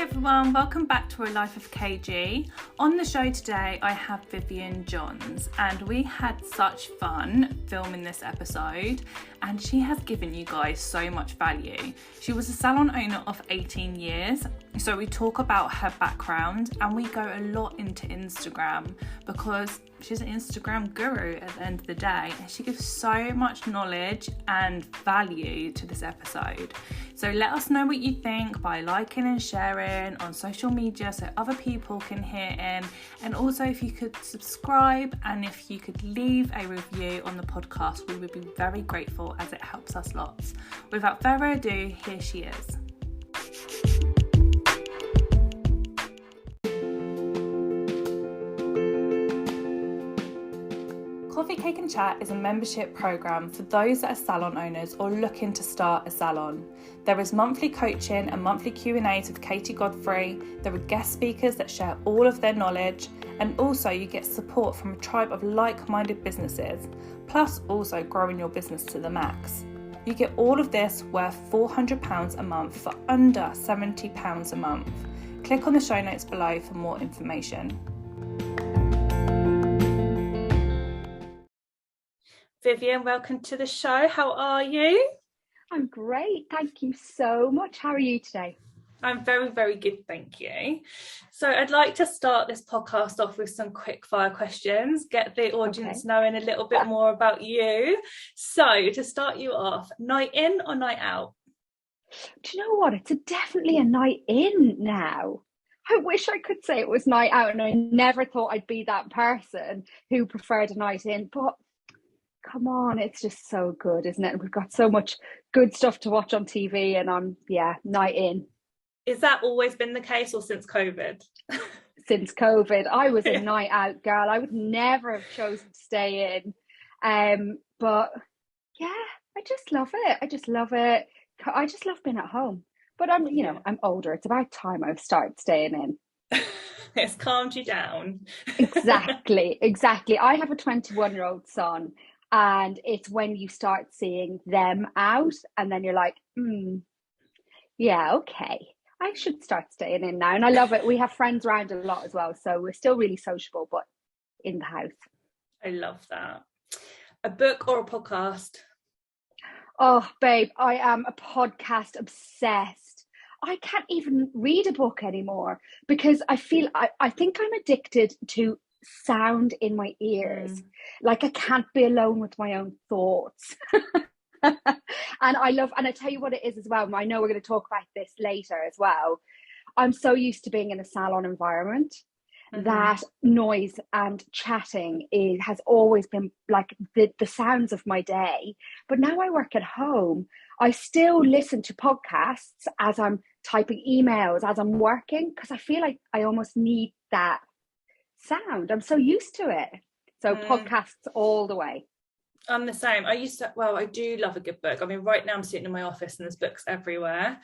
everyone, welcome back to A Life of KG. On the show today I have Vivienne Johns, and we had such fun filming this episode, and she has given you guys so much value. She was a salon owner of 18 years, so we talk about her background and we go a lot into Instagram because she's an Instagram guru at the end of the day, and she gives so much knowledge and value to this episode. So let us know what you think by liking and sharing on social media so other people can hear in. And also if you could subscribe and if you could leave a review on the podcast, we would be very grateful as it helps us lots. Without further ado, here she is. Coffee, Cake and Chat is a membership programme for those that are salon owners or looking to start a salon. There is monthly coaching and monthly Q&As with Katie Godfrey. There are guest speakers that share all of their knowledge, and also you get support from a tribe of like-minded businesses, plus also growing your business to the max. You get all of this worth £400 a month for under £70 a month. Click on the show notes below for more information. Vivienne, welcome to the show. How are you? I'm great. Thank you so much. How are you today? I'm very, very good. Thank you. So I'd like to start this podcast off with some quick fire questions, get the audience knowing a little bit more about you. So to start you off, night in or night out? Do you know what? It's definitely a night in now. I wish I could say it was night out, and I never thought I'd be that person who preferred a night in, but come on, it's just so good, isn't it? We've got so much good stuff to watch on TV, and night in. Is that always been the case or since COVID? Since COVID. I was a night out girl. I would never have chosen to stay in. But yeah, I just love it. I just love being at home. But I'm older. It's about time I start staying in. It's calmed you down. Exactly. I have a 21-year-old son. And it's when you start seeing them out and then you're like, yeah, okay, I should start staying in now. And I love it. We have friends around a lot as well. So we're still really sociable, but in the house. I love that. A book or a podcast? Oh, babe, I am a podcast obsessed. I can't even read a book anymore because I think I'm addicted to sound in my ears. Like I can't be alone with my own thoughts. and I tell you what it is as well. I know we're going to talk about this later as well. I'm so used to being in a salon environment that noise and chatting has always been like the sounds of my day. But now I work at home. I still listen to podcasts as I'm typing emails, as I'm working, because I feel like I almost need that sound. I'm so used to it. So podcasts all the way. I'm the same. I do love a good book. I mean, right now I'm sitting in my office and there's books everywhere,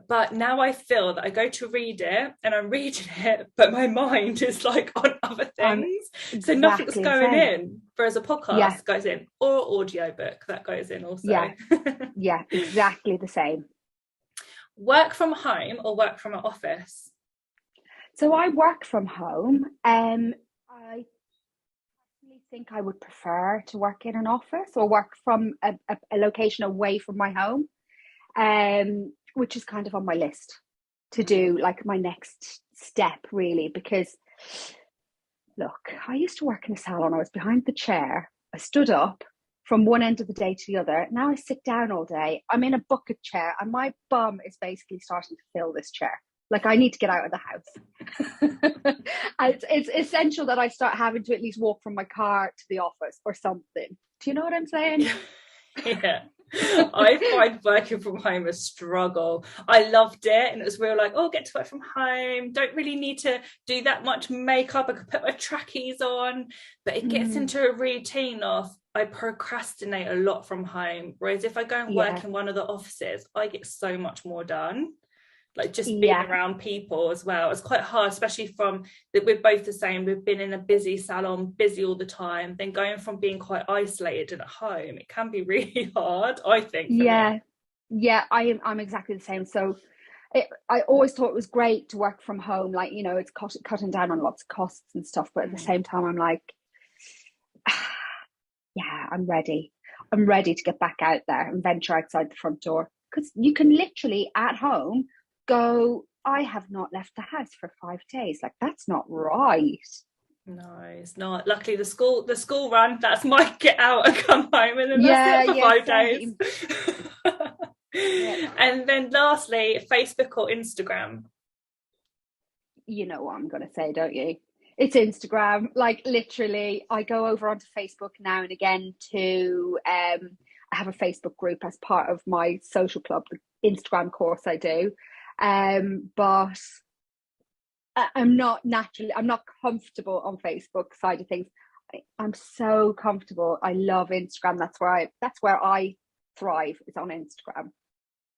but now I feel that I go to read it and I'm reading it, but my mind is like on other things. So nothing's going in, whereas a podcast goes in, or audio book that goes in also. Yeah, exactly the same. Work from home or work from an office? So I work from home. I personally think I would prefer to work in an office or work from a location away from my home, which is kind of on my list to do, like my next step really, because look, I used to work in a salon. I was behind the chair. I stood up from one end of the day to the other. Now I sit down all day. I'm in a bucket chair and my bum is basically starting to fill this chair. Like I need to get out of the house. It's essential that I start having to at least walk from my car to the office or something. Do you know what I'm saying? Yeah. I find working from home a struggle. I loved it, and it was real like, oh, get to work from home. Don't really need to do that much makeup. I could put my trackies on, but it gets into a routine of I procrastinate a lot from home. Whereas if I go and work in one of the offices, I get so much more done. Like just being around people as well. It's quite hard, especially from that we're both the same. We've been in a busy salon, busy all the time. Then going from being quite isolated and at home, it can be really hard, I think. Yeah, I'm exactly the same. So I always thought it was great to work from home, like, you know, it's cutting down on lots of costs and stuff, but at the same time I'm like, yeah, I'm ready to get back out there and venture outside the front door, because you can literally at home go, I have not left the house for 5 days. Like, that's not right. No, it's not. Luckily, the school run, that's my get out and come home, and then Yeah, that's it for yeah, 5 same. days. Yeah. And then lastly, Facebook or Instagram? You know what I'm going to say, don't you? It's Instagram. Like, literally, I go over onto Facebook now and again to, I have a Facebook group as part of my social club, the Instagram course I do. But I'm not comfortable on Facebook side of things. I'm so comfortable. I love Instagram. That's where I thrive, is on Instagram.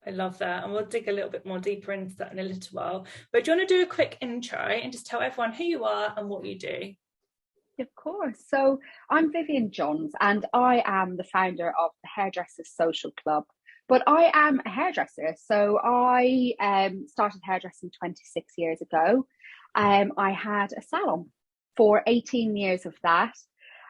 I love that, and we'll dig a little bit more deeper into that in a little while. But do you want to do a quick intro and just tell everyone who you are and what you do? Of course. So I'm Vivienne Johns, and I am the founder of the Hairdressers Social Club. But I am a hairdresser. So I started hairdressing 26 years ago. I had a salon for 18 years of that.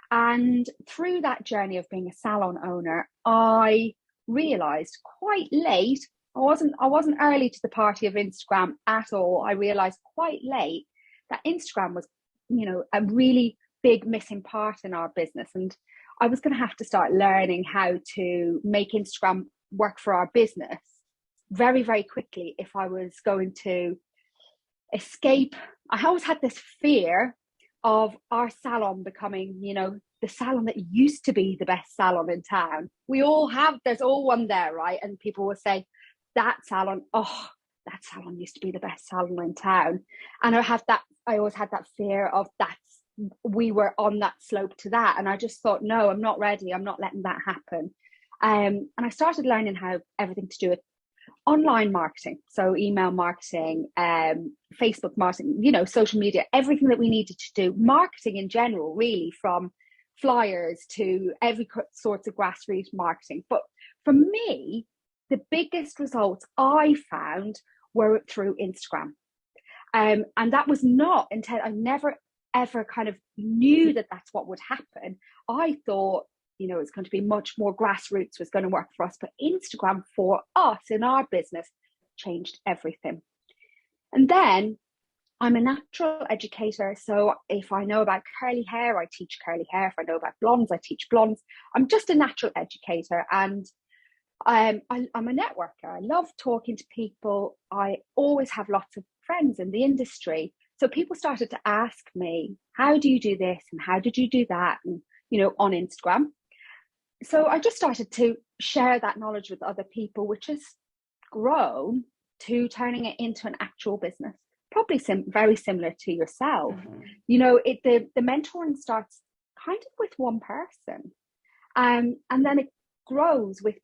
And through that journey of being a salon owner, I realized quite late, I wasn't early to the party of Instagram at all. I realized quite late that Instagram was, you know, a really big missing part in our business. And I was going to have to start learning how to make Instagram work for our business very, very quickly if I was going to escape. I always had this fear of our salon becoming, you know, the salon that used to be the best salon in town. There's all one there, right? And people will say, that salon used to be the best salon in town. And I always had that fear of we were on that slope to that. And I just thought, no, I'm not ready. I'm not letting that happen. And I started learning how everything to do with online marketing. So email marketing, Facebook marketing, you know, social media, everything that we needed to do, marketing in general, really, from flyers to every sorts of grassroots marketing. But for me, the biggest results I found were through Instagram. And that was not until I never ever kind of knew that that's what would happen. I thought, you know, it's going to be much more grassroots was going to work for us, but Instagram for us in our business changed everything. And then I'm a natural educator. So if I know about curly hair, I teach curly hair. If I know about blondes, I teach blondes. I'm just a natural educator, and I'm a networker. I love talking to people. I always have lots of friends in the industry. So people started to ask me, how do you do this? And how did you do that? And, you know, on Instagram. So I just started to share that knowledge with other people, which has grown to turning it into an actual business. Probably very similar to yourself. Mm-hmm. You know, the mentoring starts kind of with one person, and then it grows with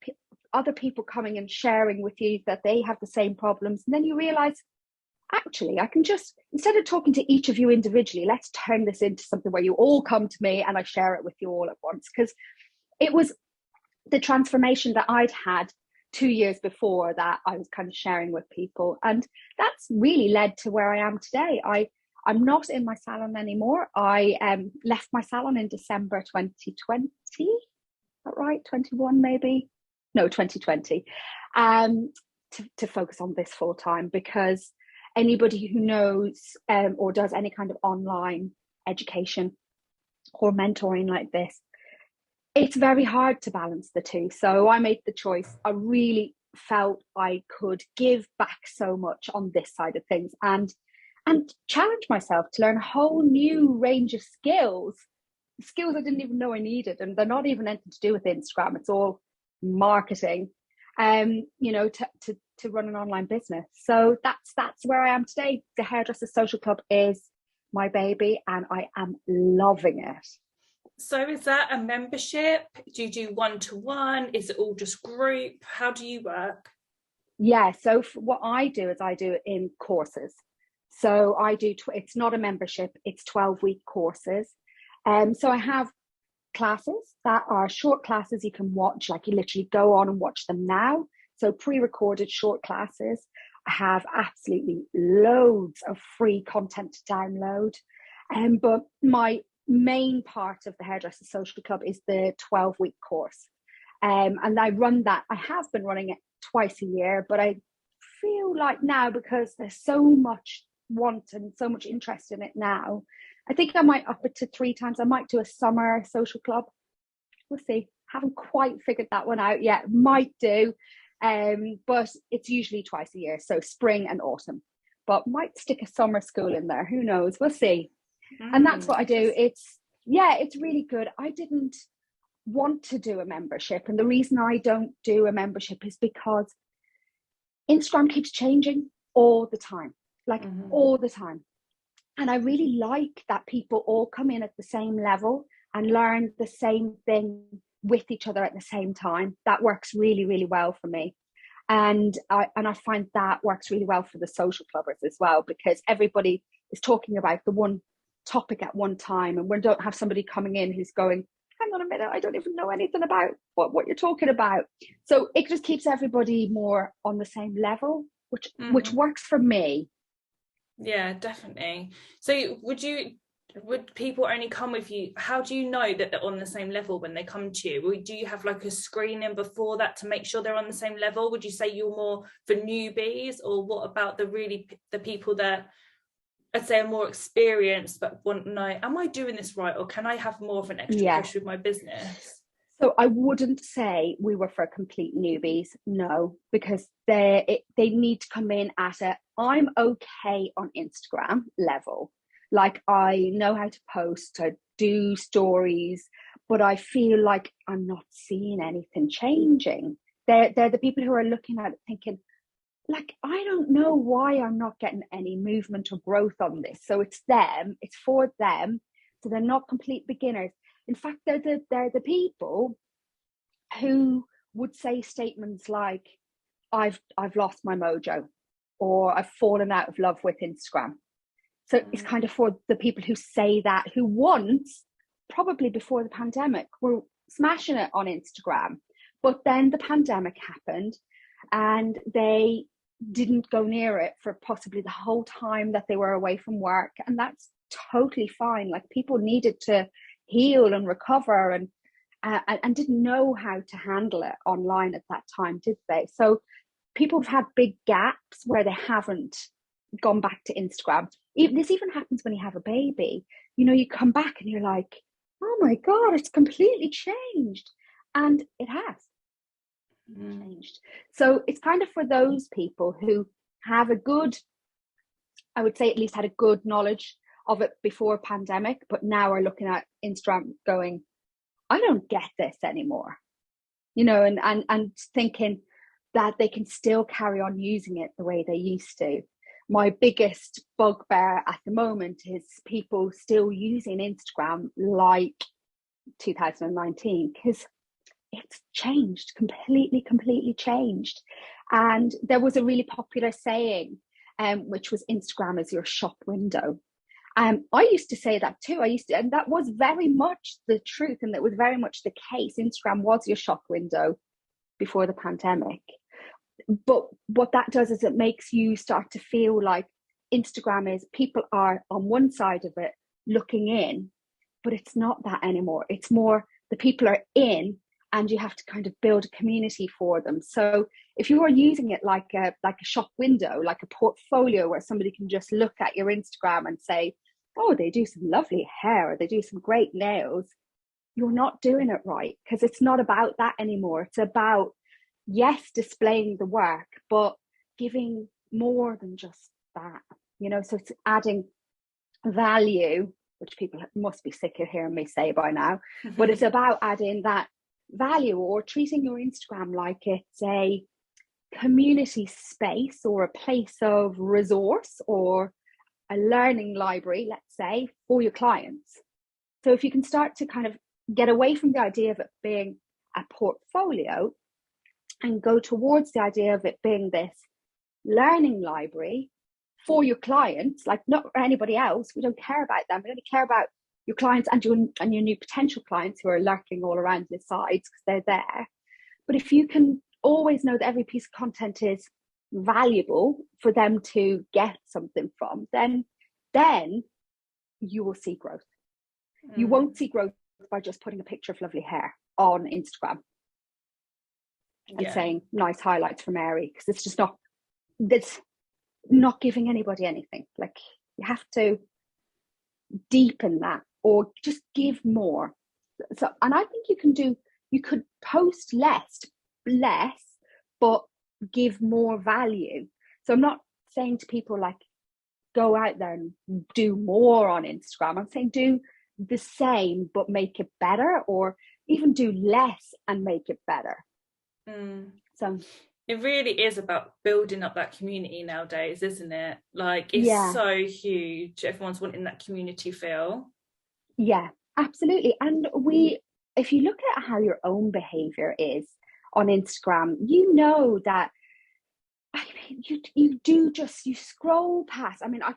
other people coming and sharing with you that they have the same problems, and then you realize, actually, I can just, instead of talking to each of you individually, let's turn this into something where you all come to me and I share it with you all at once. Because it was the transformation that I'd had 2 years before that I was kind of sharing with people. And that's really led to where I am today. I'm not in my salon anymore. I left my salon in December 2020. Is that right? 21 maybe? No, 2020. To focus on this full time, because anybody who knows or does any kind of online education or mentoring like this, it's very hard to balance the two. So I made the choice. I really felt I could give back so much on this side of things and challenge myself to learn a whole new range of skills I didn't even know I needed. And they're not even anything to do with Instagram. It's all marketing, you know, to run an online business. So that's where I am today. The Hairdresser Social Club is my baby, and I am loving it. So is that a membership? Do you do one-to-one? Is it all just group? How do you work? Yeah, so what I do is I do it in courses. So I do, it's not a membership, it's 12-week courses. So I have classes that are short classes you can watch, like you literally go on and watch them now. So pre-recorded short classes. I have absolutely loads of free content to download. But my main part of the Hairdresser Social Club is the 12-week course. And I run that. I have been running it twice a year, but I feel like now, because there's so much want and so much interest in it now, I think I might up it to 3 times. I might do a summer social club. We'll see. Haven't quite figured that one out yet. Might do. But it's usually twice a year, so spring and autumn. But might stick a summer school in there. Who knows? We'll see. And that's what I do. It's really good. I didn't want to do a membership, and the reason I don't do a membership is because Instagram keeps changing all the time, like all the time. And I really like that people all come in at the same level and learn the same thing with each other at the same time. That works really, really well for me. And I find that works really well for the social clubbers as well, because everybody is talking about the one topic at one time, and we don't have somebody coming in who's going, hang on a minute, I don't even know anything about what you're talking about. So it just keeps everybody more on the same level, which works for me. Yeah, definitely. So would people only come with you? How do you know that they're on the same level when they come to you? Do you have like a screening before that to make sure they're on the same level? Would you say you're more for newbies, or what about the people that I'd say are more experienced but want to know, am I doing this right, or can I have more of an extra push with my business? So I wouldn't say we were for complete newbies, no, because they need to come in at I'm okay on Instagram level. Like, I know how to post, I do stories, but I feel like I'm not seeing anything changing. They're the people who are looking at it thinking, like, I don't know why I'm not getting any movement or growth on this. So it's for them. So they're not complete beginners. In fact, they're the people who would say statements like, I've lost my mojo, or I've fallen out of love with Instagram. So it's kind of for the people who say that, who once, probably before the pandemic, were smashing it on Instagram. But then the pandemic happened and they didn't go near it for possibly the whole time that they were away from work. And that's totally fine. Like, people needed to heal and recover and didn't know how to handle it online at that time, did they? So people have had big gaps where they haven't gone back to Instagram. This even happens when you have a baby. You know, you come back and you're like, oh my God, it's completely changed. And it has changed. So it's kind of for those people who have a good, I would say at least had a good knowledge of it before pandemic, but now are looking at Instagram going, I don't get this anymore. You know, and thinking that they can still carry on using it the way they used to. My biggest bugbear at the moment is people still using Instagram like 2019, because it's changed, completely changed. And there was a really popular saying, which was, Instagram is your shop window. I used to say that too. And that was very much the truth, and that was very much the case. Instagram was your shop window before the pandemic. But what that does is it makes you start to feel like Instagram is, people are on one side of it looking in, but it's not that anymore. It's more the people are in, and you have to kind of build a community for them. So if you are using it like a shop window, like a portfolio where somebody can just look at your Instagram and say, oh, they do some lovely hair, or they do some great nails, you're not doing it right, because it's not about that anymore. It's about, yes, displaying the work, but giving more than just that, you know. So it's adding value, which people must be sick of hearing me say by now, but it's about adding that value, or treating your Instagram like it's a community space, or a place of resource, or a learning library, let's say, for your clients. So if you can start to kind of get away from the idea of it being a portfolio and go towards the idea of it being this learning library for your clients, like not for anybody else. We don't care about them. We only care about your clients and your new potential clients who are lurking all around the sides because they're there. But if you can always know that every piece of content is valuable for them to get something from, then you will see growth. You won't see growth by just putting a picture of lovely hair on Instagram and saying nice highlights from Mary, because it's just not giving anybody anything. Like, you have to deepen that, or just give more. So, and I think you could post less, but give more value. So I'm not saying to people like, go out there and do more on Instagram. I'm saying do the same but make it better, or even do less and make it better. So it really is about building up that community nowadays, isn't it? Like, it's so huge. Everyone's wanting that community feel. Yeah, absolutely. And if you look at how your own behavior is on Instagram, you know that, I mean, you scroll past. I mean, I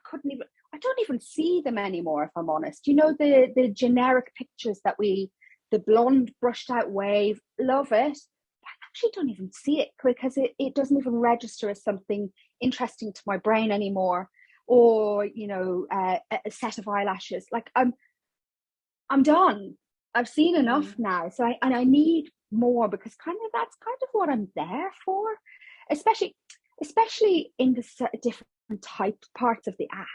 don't even see them anymore, if I'm honest. You know, the generic pictures that the blonde brushed out wave, love it. I actually don't even see it, because it doesn't even register as something interesting to my brain anymore. Or, you know, a set of eyelashes. Like, I'm done. I've seen enough now. So I need more, because that's kind of what I'm there for, especially in the different parts of the app.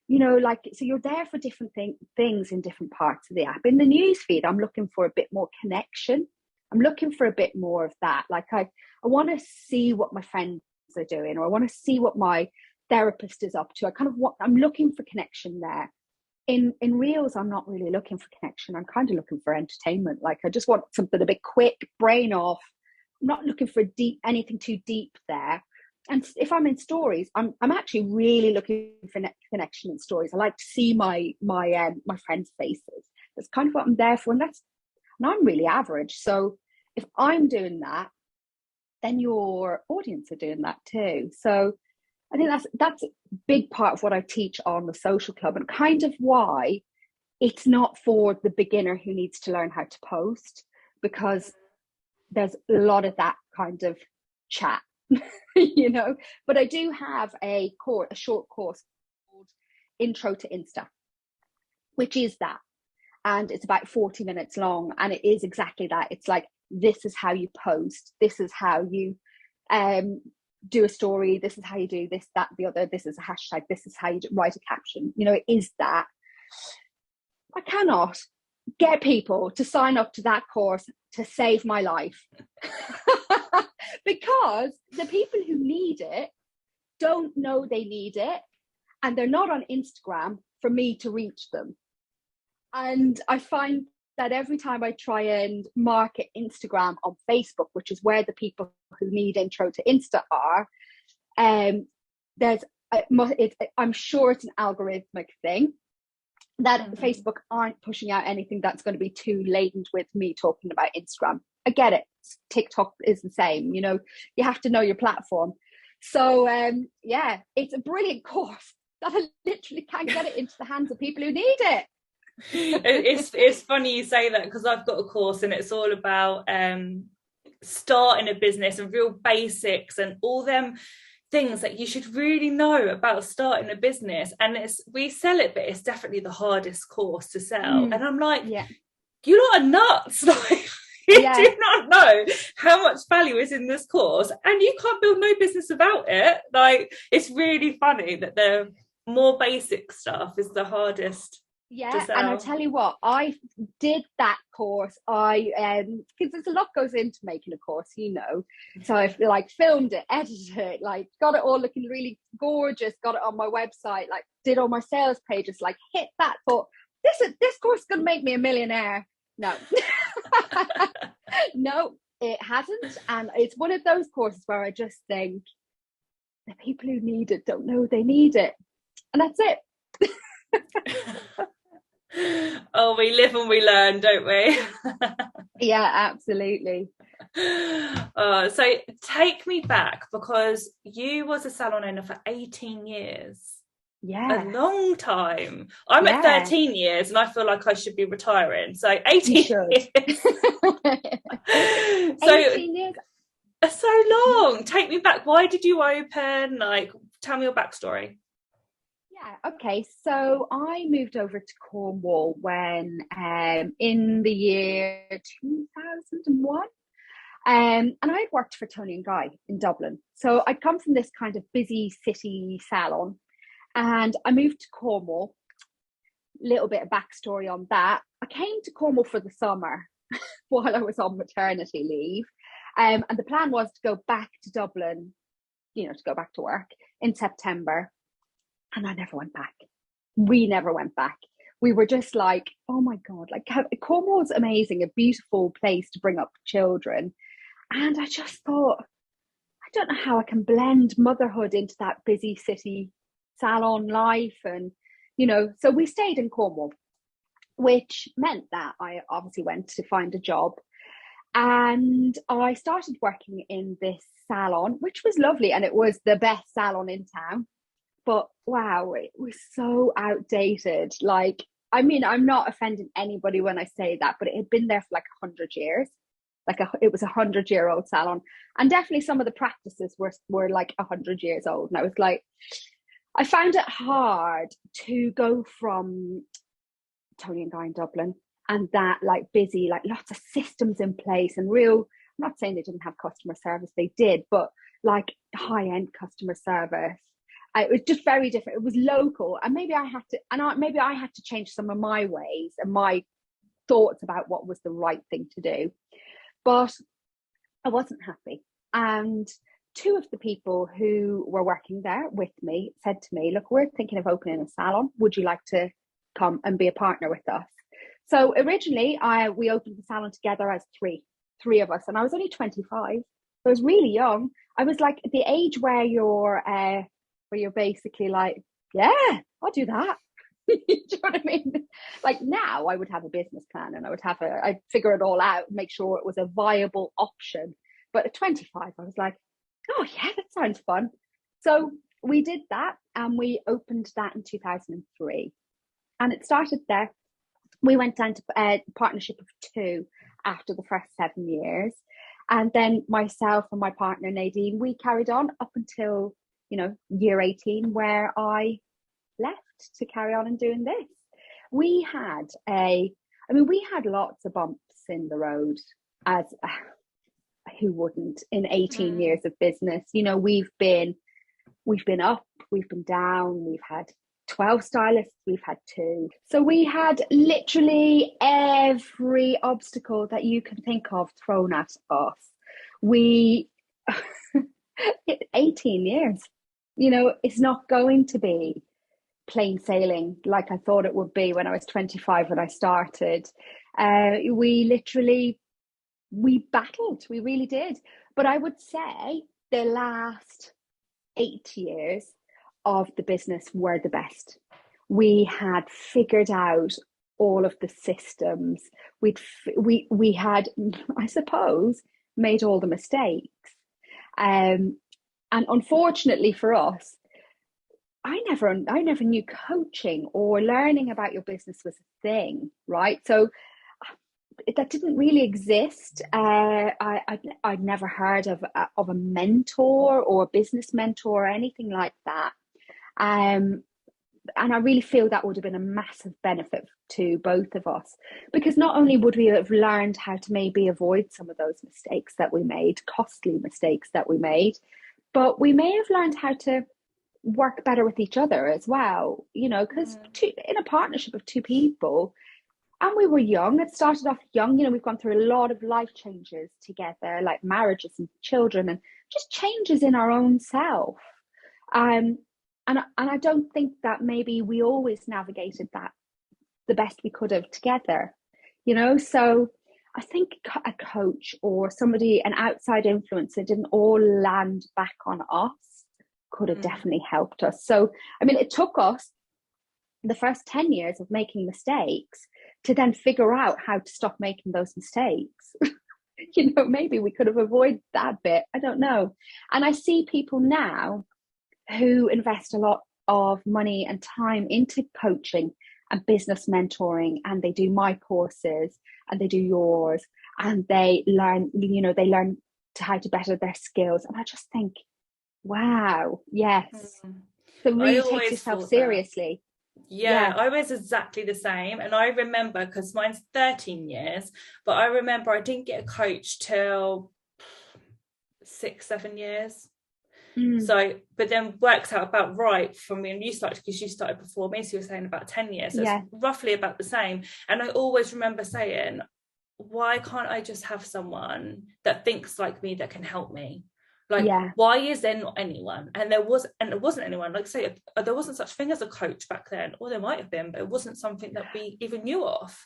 You know, like, so you're there for different things in different parts of the app. In the newsfeed, I'm looking for a bit more connection. I'm looking for a bit more of that. Like, I want to see what my friends are doing, or I want to see what my therapist is up to. I'm looking for connection there. In Reels, I'm not really looking for connection. I'm kind of looking for entertainment. Like, I just want something a bit quick, brain off. I'm not looking for anything too deep there. And if I'm in stories, I'm actually really looking for connection in stories. I like to see my friends' faces. That's kind of what I'm there for, and I'm really average. So if I'm doing that, then your audience are doing that too. So I think that's a big part of what I teach on the Social Club, and kind of why it's not for the beginner who needs to learn how to post, because there's a lot of that kind of chat, you know. But I do have a short course called Intro to Insta, which is that. And it's about 40 minutes long, and it is exactly that. It's like, this is how you post, this is how you do a story, this is how you do this, that, the other, this is a hashtag, this is how you write a caption. You know, it is that. I cannot get people to sign up to that course to save my life because the people who need it don't know they need it, and they're not on Instagram for me to reach them. And I find that every time I try and market Instagram on Facebook, which is where the people who need Intro to Insta are, I'm sure it's an algorithmic thing that Facebook aren't pushing out anything that's going to be too laden with me talking about Instagram. I get it. TikTok is the same. You know, you have to know your platform. So it's a brilliant course that I literally can't get it into the hands of people who need it. It's funny you say that, because I've got a course and it's all about starting a business and real basics and all them things that you should really know about starting a business. And we sell it, but it's definitely the hardest course to sell. And I'm like, you lot are nuts. Like, you do not know how much value is in this course, and you can't build no business without it. Like, it's really funny that the more basic stuff is the hardest. Yeah, and I'll tell you what, I did that course. Because there's a lot goes into making a course, you know. So I filmed it, edited it, like got it all looking really gorgeous, got it on my website, like did all my sales pages, like hit that, thought this course is gonna make me a millionaire. No. No, it hasn't. And it's one of those courses where I just think the people who need it don't know they need it. And that's it. Oh, we live and we learn, don't we? Yeah, absolutely. So take me back, because you was a salon owner for 18 years. Yeah, a long time. I'm at 13 years and I feel like I should be retiring. So 18 years. So 18 years. So long. Take me back. Why did you open? Like, tell me your backstory. Yeah, okay. So I moved over to Cornwall when in the year 2001. And I'd worked for Tony and Guy in Dublin. So I'd come from this kind of busy city salon and I moved to Cornwall. Little bit of backstory on that. I came to Cornwall for the summer while I was on maternity leave. And the plan was to go back to Dublin, to go back to work in September. And I never went back. We never went back. We were just like, oh my God, like Cornwall's amazing, a beautiful place to bring up children. And I just thought, I don't know how I can blend motherhood into that busy city salon life. And, so we stayed in Cornwall, which meant that I obviously went to find a job. And I started working in this salon, which was lovely. And it was the best salon in town. But wow, it was so outdated. Like, I mean, I'm not offending anybody when I say that, but it had been there for like 100 years. It was 100-year-old salon. And definitely some of the practices were like 100 years old. And I was like, I found it hard to go from Tony and Guy in Dublin and that like busy, like lots of systems in place and real, I'm not saying they didn't have customer service, they did, but like high-end customer service. It was just very different. It was local, and maybe I had to change some of my ways and my thoughts about what was the right thing to do. But I wasn't happy. And two of the people who were working there with me said to me, look, we're thinking of opening a salon. Would you like to come and be a partner with us? So originally we opened the salon together as three of us, and I was only 25. So I was really young. I was like the age where you're basically like, yeah, I'll do that. Do you know what I mean? Like now I would have a business plan and I'd figure it all out, make sure it was a viable option. But at 25, I was like, oh yeah, that sounds fun. So we did that and we opened that in 2003. And it started there. We went down to a partnership of 2 after the first 7 years. And then myself and my partner, Nadine, we carried on up until, year 18, where I left to carry on and doing this. We had lots of bumps in the road, as who wouldn't, in 18 years of business. We've been up, we've been down, we've had 12 stylists, we've had 2. So we had literally every obstacle that you can think of thrown at us. 18 years, it's not going to be plain sailing like I thought it would be when I was 25 when I started. We battled, we really did. But I would say the last 8 years of the business were the best. We had figured out all of the systems. We had, I suppose, made all the mistakes. And unfortunately for us, I never knew coaching or learning about your business was a thing, right? So that didn't really exist. I'd never heard of a mentor or a business mentor or anything like that. And I really feel that would have been a massive benefit to both of us, because not only would we have learned how to maybe avoid some of those mistakes that we made, costly mistakes that we made, but we may have learned how to work better with each other as well, because in a partnership of 2 people, and we were young, it started off young, we've gone through a lot of life changes together, like marriages and children and just changes in our own self. And I don't think that maybe we always navigated that the best we could have together, so I think a coach or somebody, an outside influencer, didn't all land back on us, could have definitely helped us. So, I mean, it took us the first 10 years of making mistakes to then figure out how to stop making those mistakes. Maybe we could have avoided that bit. I don't know. And I see people now who invest a lot of money and time into coaching and business mentoring, and they do my courses and they do yours, and they learn to how to better their skills. And I just think, wow, yes. So I really always takes yourself thought that. seriously. Yeah, I was exactly the same. And I remember, because mine's 13 years, but I remember I didn't get a coach till 6-7 years. So, but then works out about right from when you started, because you started before me, so you're saying about 10 years, so it's roughly about the same. And I always remember saying, why can't I just have someone that thinks like me that can help me? Like, why is there not anyone? And there wasn't anyone. Like, say, there wasn't such thing as a coach back then, or there might have been, but it wasn't something that we even knew of.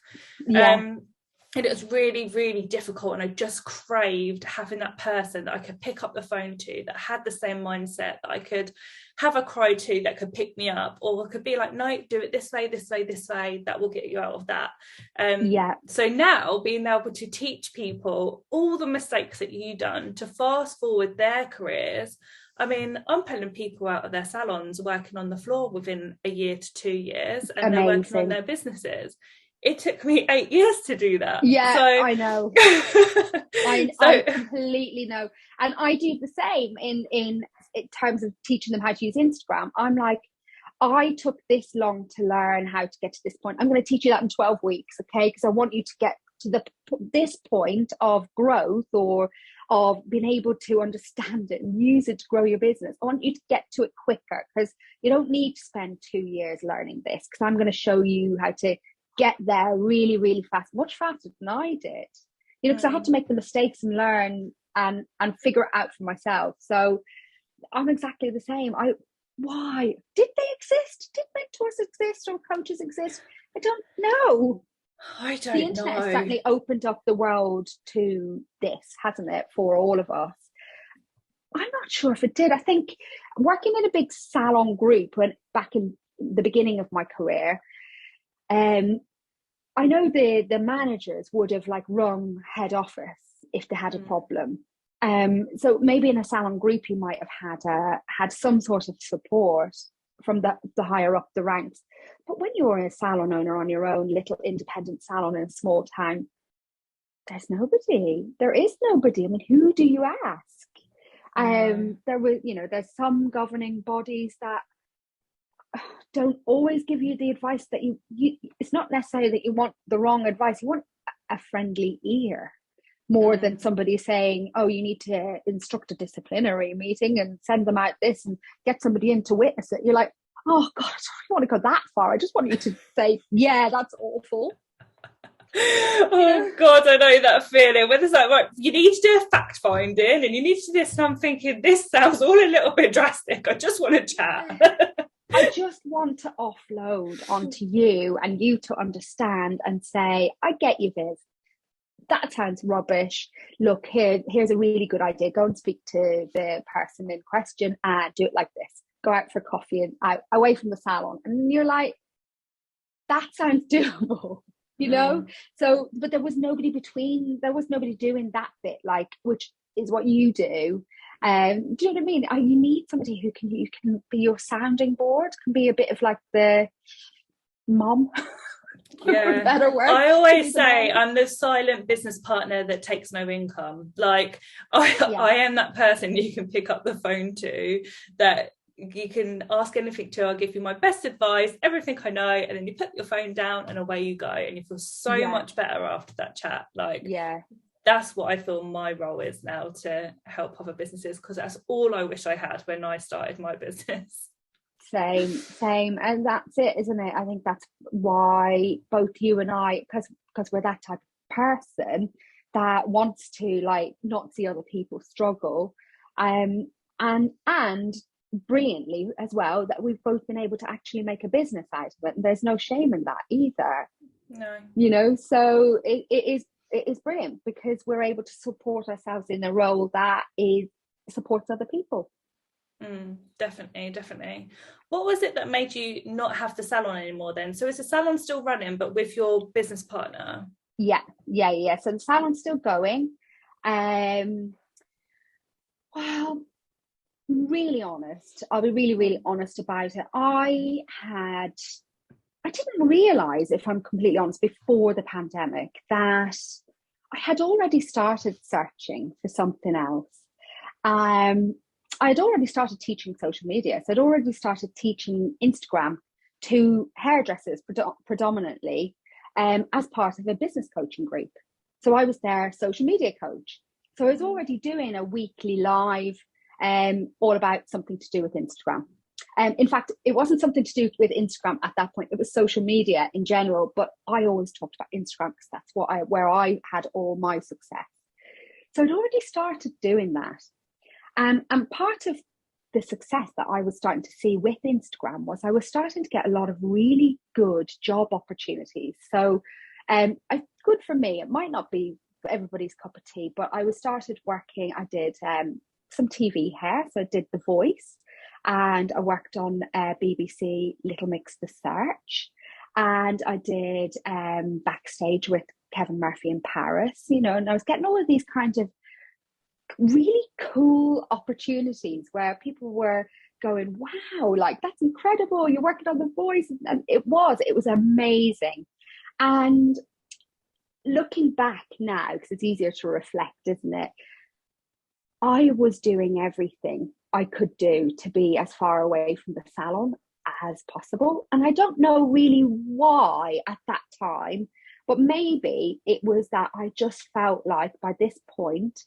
And it was really, really difficult. And I just craved having that person that I could pick up the phone to, that had the same mindset, that I could have a cry to, that could pick me up, or I could be like, no, do it this way, this way, this way. That will get you out of that. So now being able to teach people all the mistakes that you've done to fast forward their careers. I mean, I'm pulling people out of their salons working on the floor within a year to 2 years, and they're working on their businesses. It took me 8 years to do that. I know. I completely know. And I do the same in terms of teaching them how to use Instagram. I'm like, I took this long to learn how to get to this point. I'm going to teach you that in 12 weeks, okay? Because I want you to get to this point of growth, or of being able to understand it and use it to grow your business. I want you to get to it quicker, because you don't need to spend 2 years learning this, because I'm going to show you how to get there really, really fast, much faster than I did, you know, because I had to make the mistakes and learn and figure it out for myself. So I'm exactly the same. Why did they exist? Did mentors exist or coaches exist? I don't know. I don't know. The internet has certainly opened up the world to this, hasn't it, for all of us? I'm not sure if it did. I think working in a big salon group back in the beginning of my career, I know the managers would have like rung head office if they had a problem. So maybe in a salon group you might have had some sort of support from the higher up the ranks. But when you're a salon owner on your own little independent salon in a small town, there's nobody. There is nobody. I mean, who do you ask? There's some governing bodies that don't always give you the advice that you it's not necessarily that you want the wrong advice. You want a friendly ear more than somebody saying, oh, you need to instruct a disciplinary meeting and send them out this and get somebody in to witness it. You're like, oh God, I don't want to go that far. I just want you to say, yeah, that's awful. Oh God, I know that feeling when it's like, right, you need to do a fact finding and you need to do this, and I'm thinking, this sounds all a little bit drastic. I just want to chat. I just want to offload onto you and you to understand and say, I get you, Viv. That sounds rubbish. Look, here's a really good idea. Go and speak to the person in question and do it like this. Go out for coffee and out, away from the salon. And you're like, that sounds doable, you know? So, but there was nobody doing that bit, like, which is what you do. Do you know what I mean? You need somebody who can be your sounding board, can be a bit of like the mom. Yeah, better word. I always say I'm the silent business partner that takes no income. Like I am that person you can pick up the phone to, that you can ask anything to. I'll give you my best advice, everything I know, and then you put your phone down and away you go, and you feel so much better after that chat. Like, that's what I feel my role is now, to help other businesses, because that's all I wish I had when I started my business. Same, and that's it, isn't it? I think that's why both you and I, because we're that type of person that wants to like not see other people struggle, and brilliantly as well, that we've both been able to actually make a business out of it, and there's no shame in that either. No, you know, so it is brilliant, because we're able to support ourselves in a role that supports other people. Definitely. What was it that made you not have the salon anymore then? So is the salon still running, but with your business partner? Yeah. So the salon's still going. Well, really honest, I'll be really, really honest about it. I didn't realize, if I'm completely honest, before the pandemic, that I had already started searching for something else. I had already started teaching social media. So I'd already started teaching Instagram to hairdressers predominantly as part of a business coaching group. So I was their social media coach. So I was already doing a weekly live all about something to do with Instagram. In fact, it wasn't something to do with Instagram at that point. It was social media in general, but I always talked about Instagram because that's where I had all my success. So I'd already started doing that. And part of the success that I was starting to see with Instagram was I was starting to get a lot of really good job opportunities. So good for me. It might not be for everybody's cup of tea, but I started working. I did some TV hair. So I did The Voice, and I worked on BBC 𝐒𝐷𝐿 and I did backstage with Kevin Murphy in Paris, you know, and I was getting all of these kinds of really cool opportunities where people were going, wow, like that's incredible, you're working on The Voice. And it was amazing. And looking back now, because it's easier to reflect, isn't it? I was doing everything I could do to be as far away from the salon as possible. And I don't know really why at that time, but maybe it was that I just felt like by this point,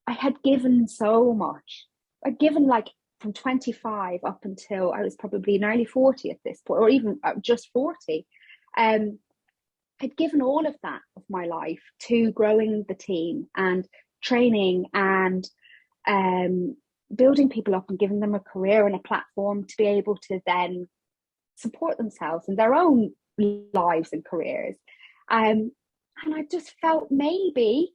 I had given so much. I'd given like from 25 up until I was probably nearly 40 at this point, or even just 40. I'd given all of that of my life to growing the team and training and building people up and giving them a career and a platform to be able to then support themselves in their own lives and careers. And I just felt maybe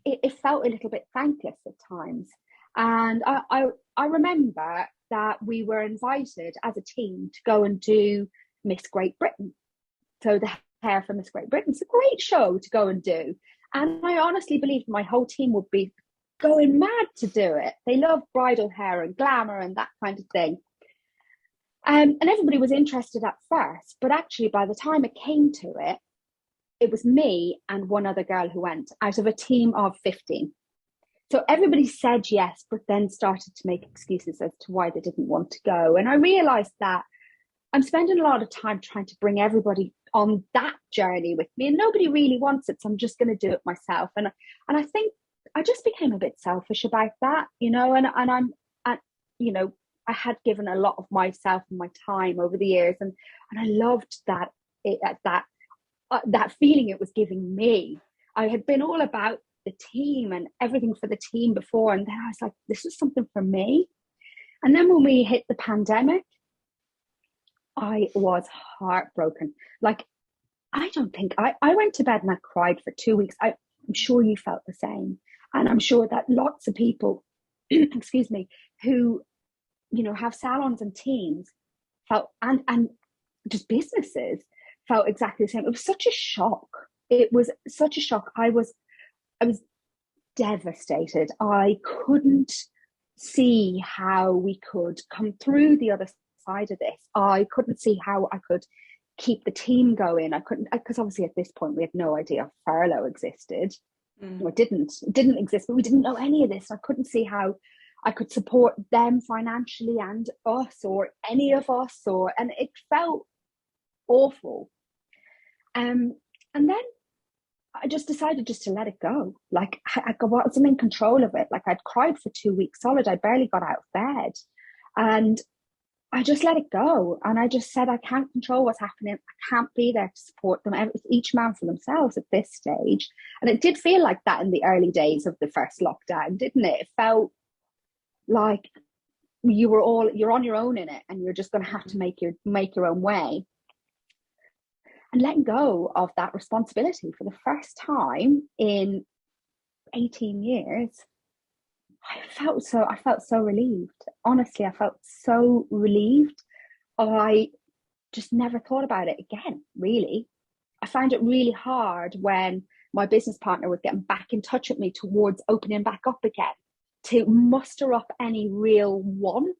it felt a little bit thankless at times. And I remember that we were invited as a team to go and do Miss Great Britain. So the hair for Miss Great Britain. It's a great show to go and do. And I honestly believed my whole team would be going mad to do it. They love bridal hair and glamour and that kind of thing. And everybody was interested at first, but actually by the time it came to it, it was me and one other girl who went out of a team of 15. So everybody said yes, but then started to make excuses as to why they didn't want to go. And I realized that I'm spending a lot of time trying to bring everybody on that journey with me, and nobody really wants it, so I'm just going to do it myself. And I think I just became a bit selfish about that, you know, and you know, I had given a lot of myself and my time over the years, and I loved that feeling it was giving me. I had been all about the team and everything for the team before, and then I was like, this is something for me. And then when we hit the pandemic, I was heartbroken. Like, I don't think I went to bed and I cried for 2 weeks. I'm sure you felt the same. And I'm sure that lots of people, excuse me, who, you know, have salons and teams felt, and just businesses felt exactly the same. It was such a shock. It was such a shock. I was devastated. I couldn't see how we could come through the other side of this. I couldn't see how I could keep the team going. I couldn't, because obviously at this point we had no idea if furlough existed. Or it didn't exist, but we didn't know any of this. I couldn't see how I could support them financially and us, or any of us, and it felt awful. And then I just decided just to let it go. Like, I wasn't in control of it. Like, I'd cried for 2 weeks solid. I barely got out of bed, and I just let it go. And I just said, I can't control what's happening. I can't be there to support them. Each man for themselves at this stage. And it did feel like that in the early days of the first lockdown, didn't it? It felt like you're on your own in it, and you're just going to have to make your own way. And letting go of that responsibility for the first time in 18 years, I felt so relieved. Honestly, I felt so relieved. I just never thought about it again, really. I found it really hard when my business partner was getting back in touch with me towards opening back up again, to muster up any real want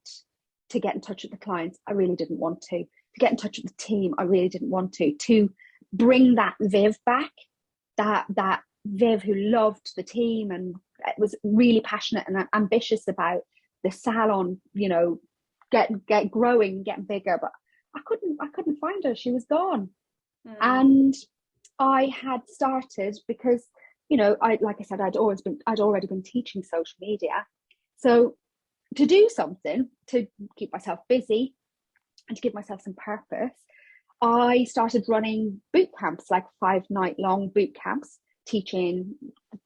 to get in touch with the clients. I really didn't want to get in touch with the team. I really didn't want to bring that Viv back, that Viv, who loved the team and was really passionate and ambitious about the salon, you know, get growing, getting bigger, but I couldn't find her. She was gone. And I had started, because, you know, like I said, I'd already been teaching social media. So to do something to keep myself busy and to give myself some purpose, I started running boot camps, like 5-night-long boot camps, teaching,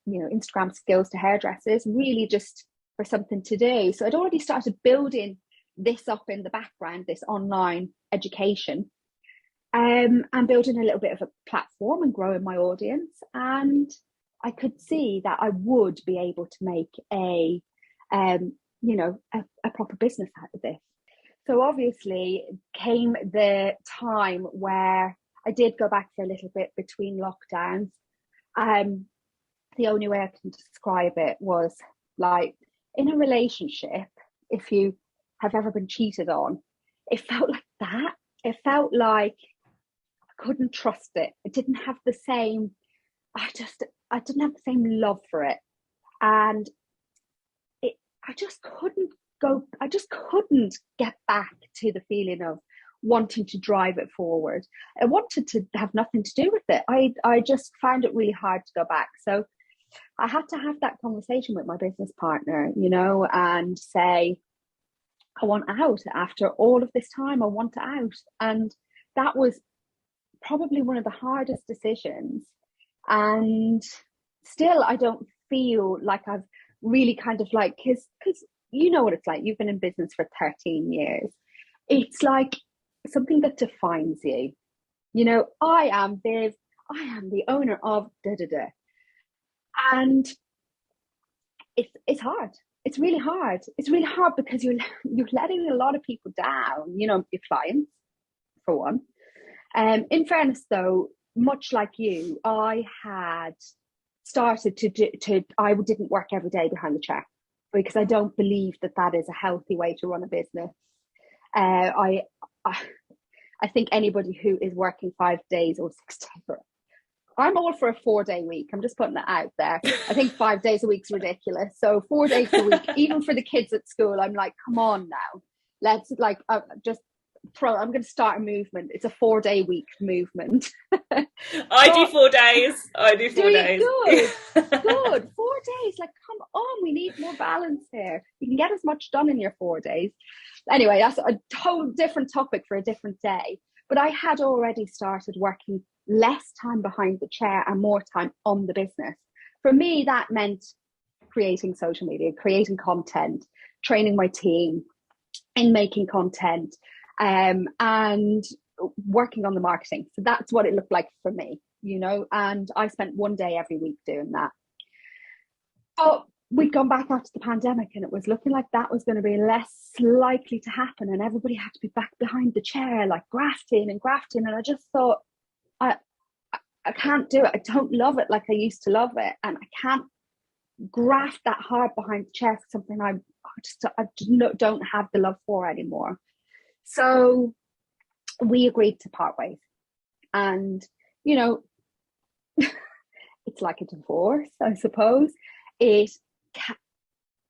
you know, Instagram skills to hairdressers, really just for something to do. So I'd already started building this up in the background, this online education, and building a little bit of a platform and growing my audience. And I could see that I would be able to make a proper business out of this. So obviously came the time where I did go back for a little bit between lockdowns. The only way I can describe it was like, in a relationship, if you have ever been cheated on, it felt like that. It felt like I couldn't trust it. It didn't have the same, I didn't have the same love for it. And I just couldn't get back to the feeling of wanting to drive it forward. I wanted to have nothing to do with it. I just found it really hard to go back. So I had to have that conversation with my business partner, you know, and say, I want out. After all of this time, I want out. And that was probably one of the hardest decisions. And still, I don't feel like I've really kind of like, because you know what it's like. You've been in business for 13 years. It's like something that defines you. You know, I am Viv. I am the owner of da-da-da. And it's hard. It's really hard. It's really hard because you're letting a lot of people down, you know, your clients, for one. In fairness, though, much like you, I had started I didn't work every day behind the chair, because I don't believe that is a healthy way to run a business. I think anybody who is working 5 days or 6 days, I'm all for a 4-day week. I'm just putting that out there. I think 5 days a week's ridiculous. So 4 days a week, even for the kids at school, I'm like, come on now. Let's like I'm going to start a movement. It's a 4-day week movement. I do 4 days. I do 4 days. Good. 4 days. Like, come on, we need more balance here. You can get as much done in your 4 days. Anyway, that's a whole different topic for a different day. But I had already started working less time behind the chair and more time on the business. For me, that meant creating social media, creating content, training my team in making content, and working on the marketing. So that's what it looked like for me, you know, and I spent 1 day every week doing that. But we'd gone back after the pandemic and it was looking like that was going to be less likely to happen, and everybody had to be back behind the chair, like grafting. And I just thought, I can't do it. I don't love it like I used to love it. And I can't graft that hard behind the chair for something I don't have the love for anymore. So we agreed to part ways. And, you know, it's like a divorce, I suppose. In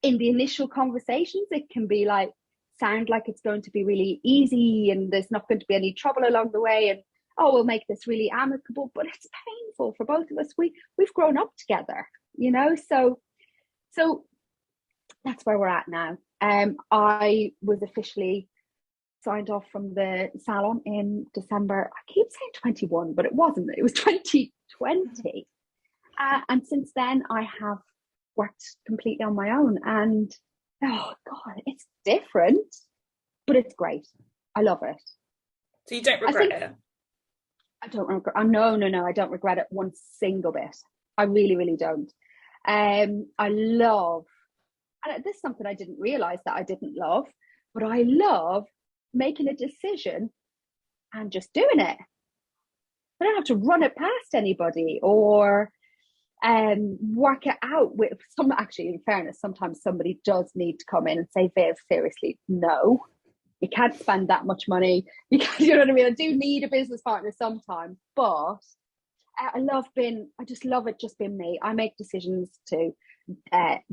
the initial conversations, it can be like, sound like it's going to be really easy and there's not going to be any trouble along the way, and we'll make this really amicable, but it's painful for both of us. We've grown up together, you know, so that's where we're at now. I was officially signed off from the salon in December. I keep saying 21, but it wasn't. It was 2020. And since then, I have worked completely on my own. And, oh, God, it's different, but it's great. I love it. So you don't regret it? I don't regret. No, I don't regret it one single bit. I really, really don't. I love, and this is something I didn't realize that I didn't love, but I love making a decision and just doing it. I don't have to run it past anybody or work it out with some. Actually, in fairness, sometimes somebody does need to come in and say, Viv, seriously, no. You can't spend that much money. You know what I mean? I do need a business partner sometimes, but I just love it just being me. I make decisions to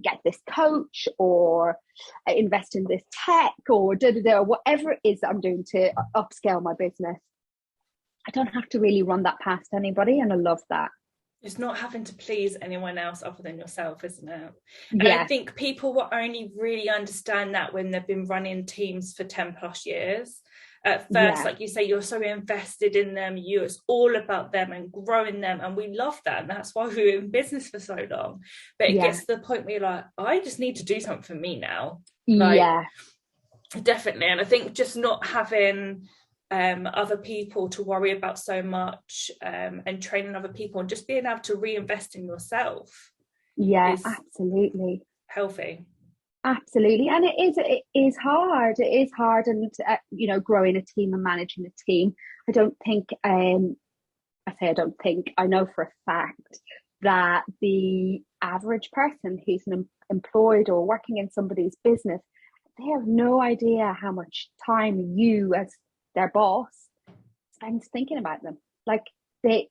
get this coach or invest in this tech or whatever it is that I'm doing to upscale my business. I don't have to really run that past anybody, and I love that. It's not having to please anyone else other than yourself, isn't it? Yeah. And I think people will only really understand that when they've been running teams for 10 plus years. At first, like you say, you're so invested in them, it's all about them and growing them, and we love that, and that's why we were in business for so long. But it gets to the point where you're like, I just need to do something for me now. Definitely. And I think just not having other people to worry about so much, and training other people and just being able to reinvest in yourself is absolutely healthy. Absolutely. And it is hard, and growing a team and managing a team. I don't think I know for a fact that the average person who's employed or working in somebody's business, they have no idea how much time you as their boss spends thinking about them. Like they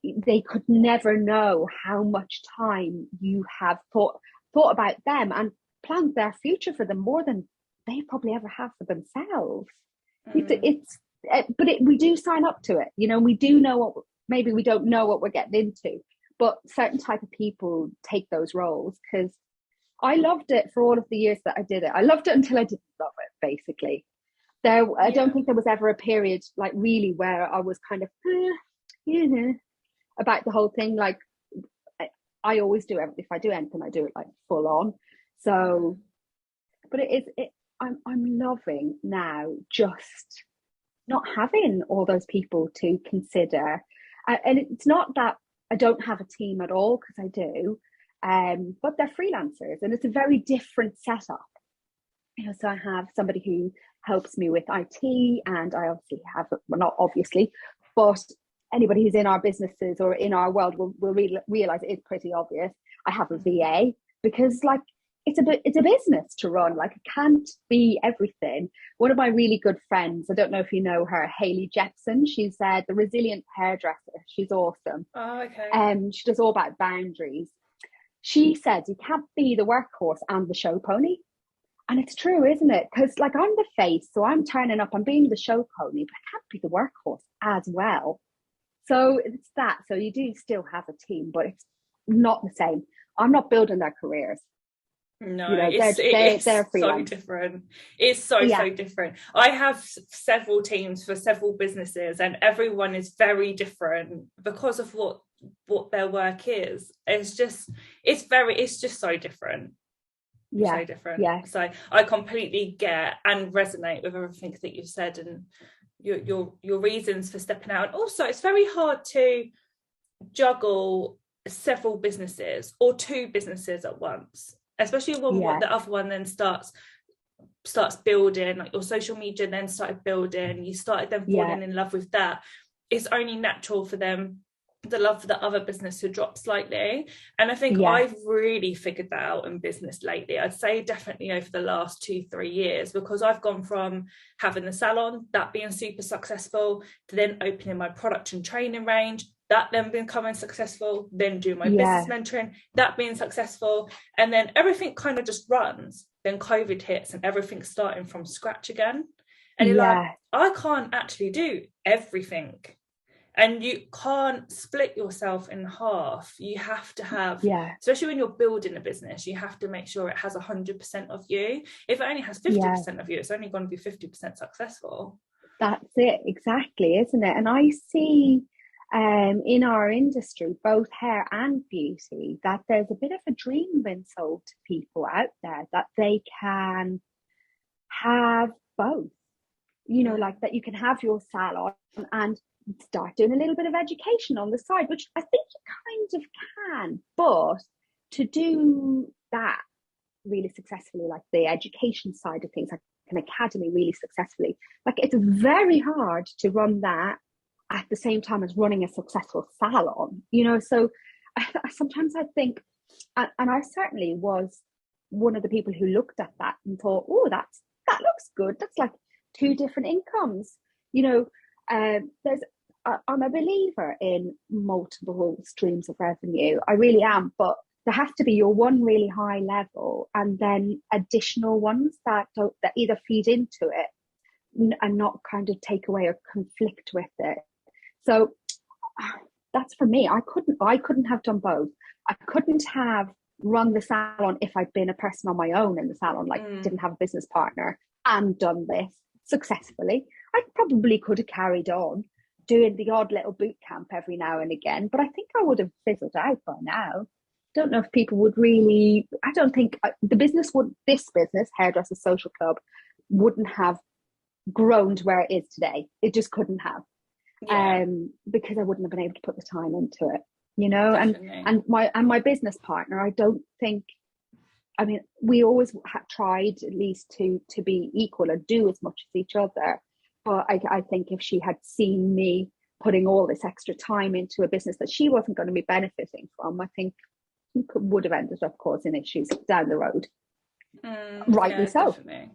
could never know how much time you have thought about them and planned their future for them more than they probably ever have for themselves. We do sign up to it. We do know maybe we don't know what we're getting into, but certain type of people take those roles. Because I loved it for all of the years that I did it. I loved it until I didn't love it, basically. I don't think there was ever a period like really where I was kind of about the whole thing. Like I always do if I do anything, I do it like full on. So, but I'm loving now just not having all those people to consider. And it's not that I don't have a team at all, because I do, but they're freelancers, and it's a very different setup. So I have somebody who helps me with IT, and I obviously have, well, not obviously, but anybody who's in our businesses or in our world will realize it is pretty obvious. I have a VA, because like it's a business to run. Like, it can't be everything. One of my really good friends, I don't know if you know her, 𝐒𝐻𝐿𝐴, she's the resilient hairdresser. She's awesome. Oh, okay. She does all about boundaries. She says you can't be the workhorse and the show pony. And it's true, isn't it? Because like I'm the face, so I'm turning up, I'm being the show pony, but I can't be the workhorse as well. So it's that. So you do still have a team, but it's not the same. I'm not building their careers. No, they're so different. It's so different. I have several teams for several businesses, and everyone is very different because of what their work is. It's just so different. So different. So I completely get and resonate with everything that you've said, and your reasons for stepping out. And also, it's very hard to juggle several businesses or two businesses at once, especially when the other one then starts building, like your social media then started building, you started then falling in love with that. It's only natural for them, the love for the other business, to drop slightly. And I think I've really figured that out in business lately. I'd say definitely over the last 2-3 years, because I've gone from having the salon, that being super successful, to then opening my product and training range, that then becoming successful, then doing my business mentoring, that being successful, and then everything kind of just runs. Then COVID hits and everything's starting from scratch again. And you're like, I can't actually do everything. And you can't split yourself in half. You have to have, especially when you're building a business, you have to make sure it has 100% of you. If it only has 50% of you, it's only going to be 50% successful. That's it, exactly, isn't it? And I see in our industry, both hair and beauty, that there's a bit of a dream being sold to people out there, that they can have both. Like that you can have your salon and start doing a little bit of education on the side, which I think you kind of can, but to do that really successfully, like the education side of things, like an academy really successfully, like it's very hard to run that at the same time as running a successful salon, so sometimes I think, and I certainly was one of the people who looked at that and thought, oh, that looks good, that's like two different incomes. I'm a believer in multiple streams of revenue. I really am, but there has to be your one really high level and then additional ones that either feed into it and not kind of take away or conflict with it. So that's for me. I couldn't have done both. I couldn't have run the salon if I'd been a person on my own in the salon, like didn't have a business partner and done this successfully. I probably could have carried on doing the odd little boot camp every now and again, but I think I would have fizzled out by now. Don't know if people would really, I don't think this business, Hairdresser Social Club, wouldn't have grown to where it is today. It just couldn't have. Because I wouldn't have been able to put the time into it, you know. Definitely. and my business partner, I don't think, I mean, we always tried at least to be equal and do as much as each other, but I think if she had seen me putting all this extra time into a business that she wasn't going to be benefiting from, I think would have ended up causing issues down the road. Rightly so. Definitely.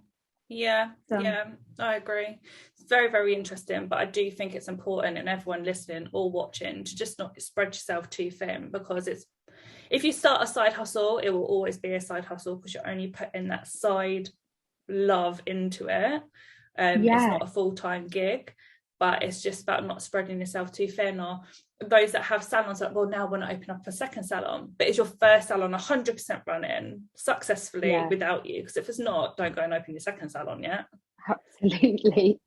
Yeah, I agree. It's very, very interesting, but I do think it's important, and everyone listening or watching, to just not spread yourself too thin, because if you start a side hustle, it will always be a side hustle because you're only putting that side love into it. It's not a full-time gig, but it's just about not spreading yourself too thin. Or those that have salons, like, well, now I want to open up a second salon, but is your first salon 100% running successfully without you? Because if it's not, don't go and open your second salon yet. Absolutely.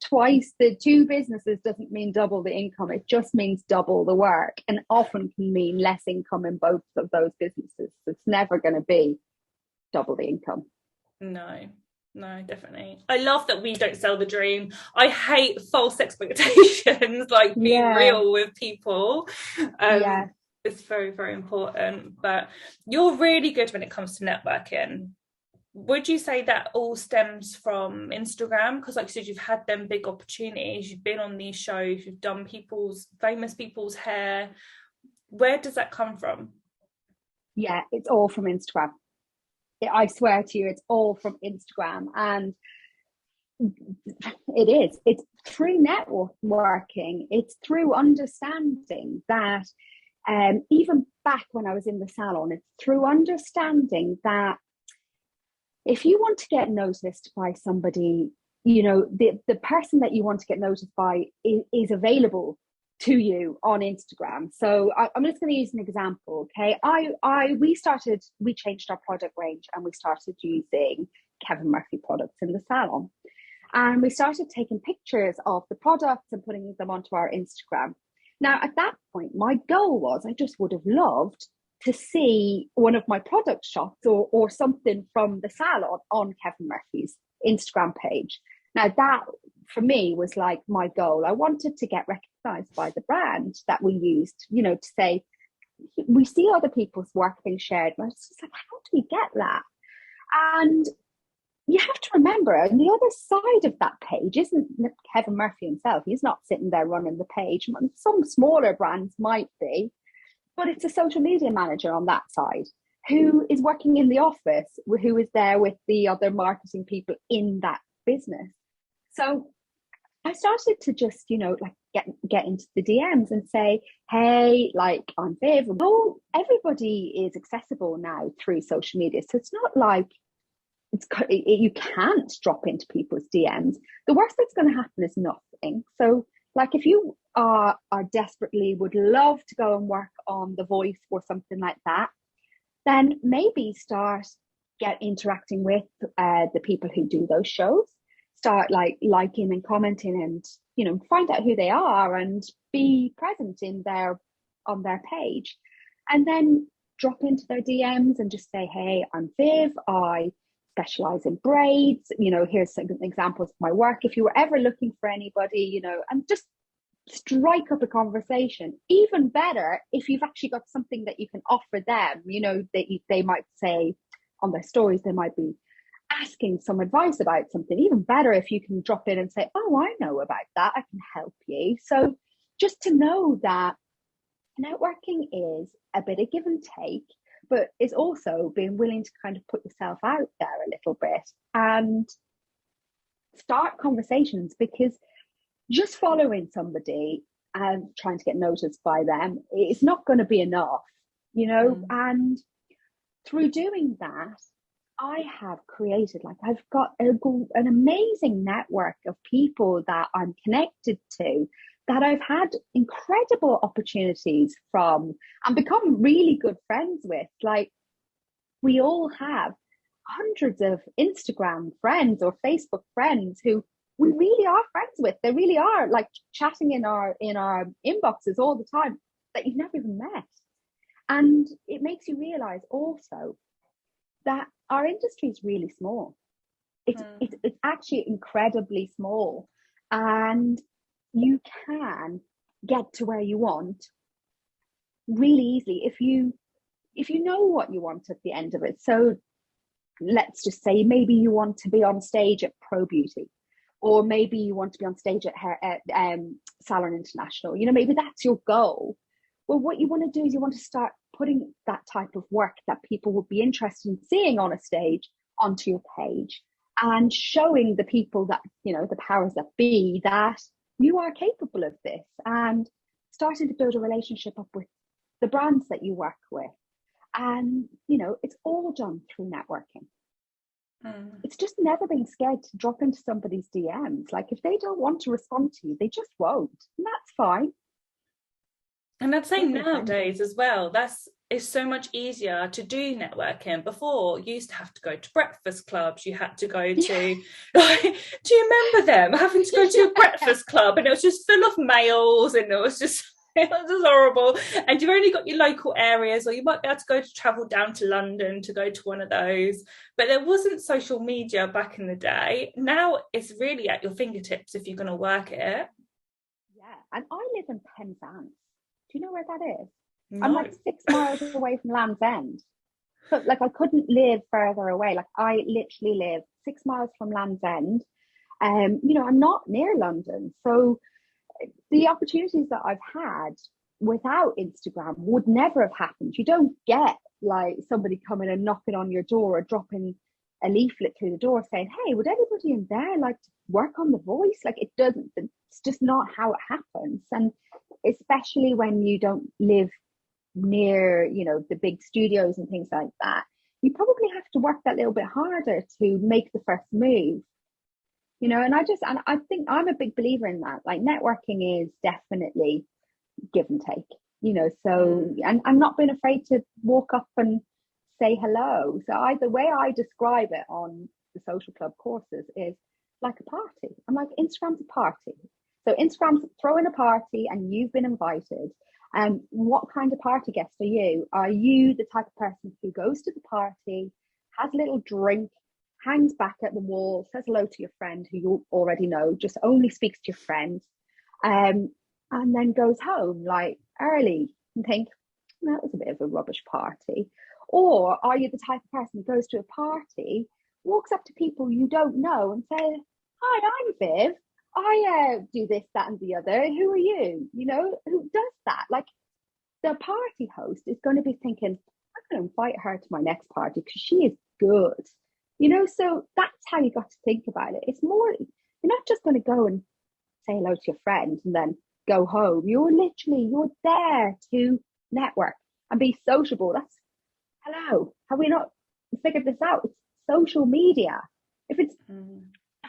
Twice the two businesses doesn't mean double the income. It just means double the work, and often can mean less income in both of those businesses. It's never going to be double the income. No, definitely. I love that we don't sell the dream. I hate false expectations, like be real with people. It's very, very important. But you're really good when it comes to networking. Would you say that all stems from Instagram? Because like you said, you've had them big opportunities, you've been on these shows, you've done famous people's hair. Where does that come from? Yeah, it's all from Instagram. I swear to you, it's all from Instagram. And it's through networking, it's through understanding that, even back when I was in the salon, it's through understanding that if you want to get noticed by somebody, you know, the person that you want to get noticed by is available to you on Instagram. So I'm just going to use an example. Okay, we changed our product range and we started using Kevin Murphy products in the salon, and we started taking pictures of the products and putting them onto our Instagram. Now at that point, my goal was, I just would have loved to see one of my product shots or something from the salon on Kevin Murphy's Instagram page. Now that for me was like my goal. I wanted to get recognized by the brand that we used, you know, to say, we see other people's work being shared. And I was just like, how do we get that? And you have to remember, on the other side of that page isn't Kevin Murphy himself. He's not sitting there running the page. Some smaller brands might be, but it's a social media manager on that side who is working in the office, who is there with the other marketing people in that business. So I started to just, you know, like get into the DMs and say, hey, like, I'm Viv. Oh, everybody is accessible now through social media. So it's not like you can't drop into people's DMs. The worst that's going to happen is nothing. So like, if you are desperately would love to go and work on The Voice or something like that, then maybe start interacting with the people who do those shows. Start like liking and commenting, and, you know, find out who they are and be present on their page, and then drop into their DMs and just say, hey, I'm Viv, I specialize in braids, you know, here's some examples of my work if you were ever looking for anybody, you know, and just strike up a conversation. Even better if you've actually got something that you can offer them, you know, they might say on their stories, they might be asking some advice about something. Even better if you can drop in and say, oh, I know about that, I can help you. So just to know that networking is a bit of give and take, but it's also being willing to kind of put yourself out there a little bit and start conversations, because just following somebody and trying to get noticed by them, it's not going to be enough, and through doing that, I have created, I've got an amazing network of people that I'm connected to, that I've had incredible opportunities from and become really good friends with. We all have hundreds of Instagram friends or Facebook friends who we really are friends with. They really are, chatting in our inboxes all the time, that you've never even met. And it makes you realize also that our industry is really small. It's actually incredibly small, and you can get to where you want really easily if you know what you want at the end of it. So let's just say maybe you want to be on stage at Pro Beauty, or maybe you want to be on stage at Salon International. Maybe that's your goal. Well, what you want to do is you want to start putting that type of work that people would be interested in seeing on a stage onto your page, and showing the people that, the powers that be, that you are capable of this, and starting to build a relationship up with the brands that you work with. And, it's all done through networking. It's just never being scared to drop into somebody's DMs. If they don't want to respond to you, they just won't. And that's fine. And I'd say nowadays as well, it's so much easier to do networking. Before, you used to have to go to breakfast clubs. You had to go to, do you remember them having to go to a breakfast club, and it was just full of males, and it was just horrible. And you've only got your local areas, or you might be able to travel down to London to go to one of those. But there wasn't social media back in the day. Now it's really at your fingertips if you're going to work it. Yeah, and I live in Penzance. Do you know where that is? No. I'm 6 miles away from Land's End. So I couldn't live further away. I literally live 6 miles from Land's End. I'm not near London. So the opportunities that I've had without Instagram would never have happened. You don't get somebody coming and knocking on your door or dropping a leaflet through the door saying, hey, would anybody in there like to work on The Voice? It doesn't, it's just not how it happens. And especially when you don't live near, the big studios and things like that, you probably have to work that little bit harder to make the first move. And I think I'm a big believer in that. Networking is definitely give and take, so, and I'm not being afraid to walk up and say hello. So the way I describe it on the social club courses is like a party. I'm like, Instagram's a party. So Instagram's throwing a party and you've been invited. And what kind of party guest are you? Are you the type of person who goes to the party, has a little drink, hangs back at the wall, says hello to your friend who you already know, just only speaks to your friend, and then goes home early and think, that was a bit of a rubbish party? Or are you the type of person who goes to a party, walks up to people you don't know and says, hi, I'm Viv, I do this, that and the other, who are you? Who does that? The party host is going to be thinking, I'm going to invite her to my next party because she is good. So that's how you got to think about it. It's more, you're not just going to go and say hello to your friend and then go home. You're there to network and be sociable. That's, hello, have we not figured this out? It's social media. If